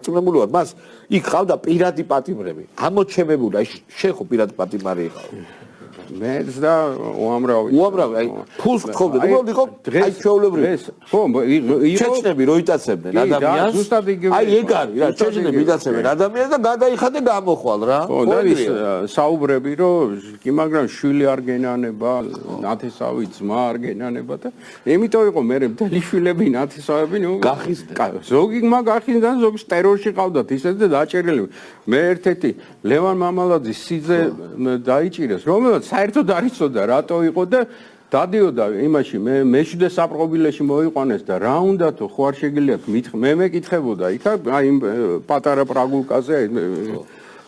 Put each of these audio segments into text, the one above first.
დარწმუნებული ვარ, მას იქ ყავდა პირადი პატიმრები. ამოჩემებული, აი შენ ხო პირადი პატიმარი იყავ. მეც და უამრავი აი ფულს გქონდა, უბრალოდ იყო აი ჩვეულებრივი. ხო, ჩეჩნები რო იტაცებდნენ ადამიანს. აი ეგ არის რა, ჩეჩნები იტაცებდნენ ადამიანს და გადაიხადა გამოხვალ რა. ხო, და ის საუბრები რომ კი მაგრამ შვილი არ გენანება, ნათესავი ძმა არ გენანება და იმიტომ იყო მე მთელი შვილები ნათესავები, ნუ გახიზდა. ზოგი მაგახიზდა, ზოგი ტერორში ყავდათ ისეთ და დაჭერილი. მე ერთ-ერთი ლევან მამალაძის სიძე დაიჭირეს, რომელსაც საერთოდ არ იცოდა რატო იყო და დადიოდა იმაში მეშვიდე საპყრობილეში მოიყვანეს და რა უნდა თუ ხო არ შეგიძლიათ მე მეკითხებოდა იქა აი პატარა პრაგულკაზე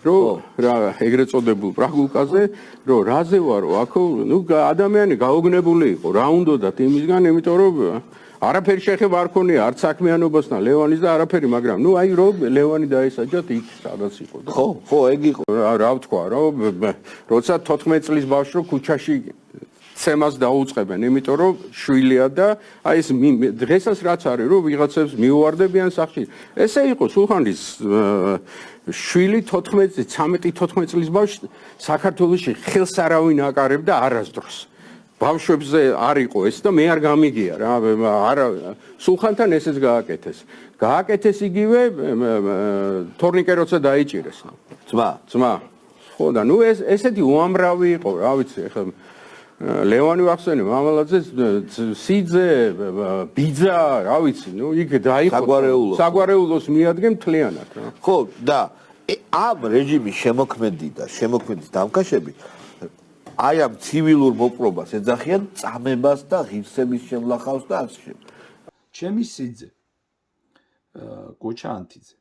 რო რა ეგრეთ წოდებულ პრაგულკაზე რო რაზე ვარო აქ ნუ ადამიანი გაოგნებული იყო რა უნდათ იმისგან იმიტომ რომ არაფერი შეხება არ ქონია არც საქმიანობასთან ლევანის და არაფერი მაგრამ ნუ აი რომ ლევანი დაესაჯათ იქ სადაც იყო და ხო ეგ იყო რა ვთქვა რომ როცა 14 წლის ბავშვს რო ქუჩაში ცემას დაუწყებენ იმიტომ რომ შვილია და აი ეს დღესაც რაც არის რომ ვიღაცებს მიუვარდებიან სახში ესე იყო სულხანის შვილი 13-14 წლის ბავშვი საქართველოში ხელს არავინ აკარებდა არასდროს ბავშვებზე არ იყო ეს და მე არ გამიგია რა არა სულხანთან ესეც გააკეთეს იგივე თორნიკე როცა დაიჭირეს ძმა ხო და ნუ ესეთი უამრავი იყო რა ვიცი ეხლა ლევანი ვახსენე მამალაძეს სიძე ბიძა რა ვიცი ნუ იქ დაიხო საგვარეულოს მიადგენ მთლიანად რა ხო და ამ რეჟიმის შემოქმედის დამკაშები აი ამ ცივილურ მოპყრობას ეძახიან წამებას და ღირსების შემლახავს და ასე შემდეგ. ჩემი სიძე გოჩა ანთიძე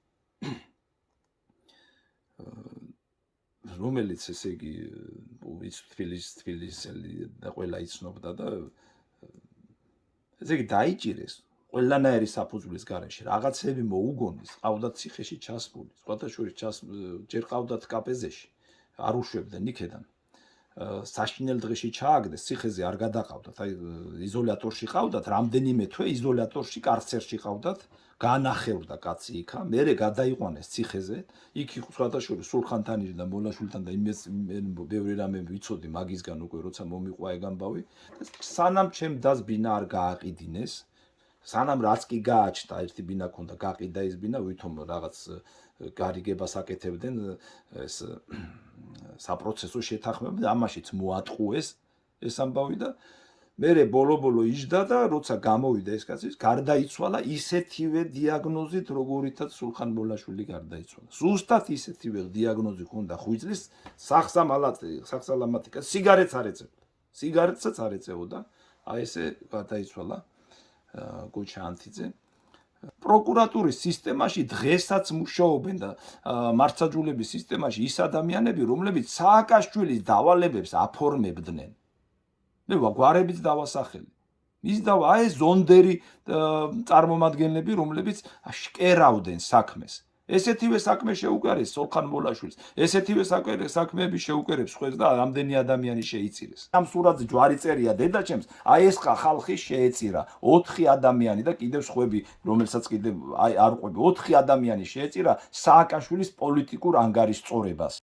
რომელიც ესე იგი თბილისელი და ყველა იცნობდა და ესე იგი დაიჭირეს ყველანაირი საფუძვლის გარეშე რაღაცები მოუგონეს ყავდათ ციხეში ჩასმული სხვათა შორის ჯერ ყავდათ კაპეზეში არ უშვებდნენ იქედან საშინელ დღეში ჩააგდეს ციხეზე არ გადაყავდათ აი იზოლატორში ყავდათ რამდენიმე თვე იზოლატორში კარცერში ყავდათ განახევრდა კაცი იქა მერე გადაიყვანეს ციხეზე იქ იყო სხვათა შორის სულხანთანი და მოლაშვილთან და იმეს ბევრი რამე ვიცოდი მაგისგან უკვე როცა მომიყვა ეგ ამბავი სანამ ჩემ დას ბინა არ გააყიდინეს სანამ რაც კი გააჩნდა ერთი ბინა ქონდა გაყიდა ის ბინა ვითომ რაღაც გარიგებას აკეთებდნენ ეს საპროცესო შეთანხმება ამაშიც მოატყუეს ეს ამბავი და მერე ბოლო იჯდა და როცა გამოვიდა ეს კაცი გარდაიცვალა ისეთივე დიაგნოზით როგორითაც სულხან მოლაშვილი გარდაიცვალა ზუსტად ისეთივე დიაგნოზი ჰქონდა ხვიძლის სახსალამათიკა სიგარეტსაც არ ეწეოდა აი ესე გარდაიცვალა გოჩა ანთიძე პროკურატურის სისტემაში დღესაც მუშაობენ და მართლმსაჯულების სისტემაში ის ადამიანები რომლებიც სააკაშვილის დავალებებს აფორმებდნენ მე გვარებიც დავასახელი ის დავა აი ზონდერი წარმომადგენლები რომლებიც შკერავდნენ საქმეს ესეთივე საქმე შეუყარეს სულხან მოლაშვილს ესეთივე საქმეები შეუყარებს ხეს და რამდენი ადამიანი შეიწირეს ამ სურათზე ჯვარი წერია დედაჩემს აი ეს ხალხი შეეწირა 4 ადამიანი და კიდევ სხვები რომელსაც კიდევ აი არ ყვები 4 ადამიანი შეეწირა სააკაშვილის პოლიტიკურ ანგარიშწორებას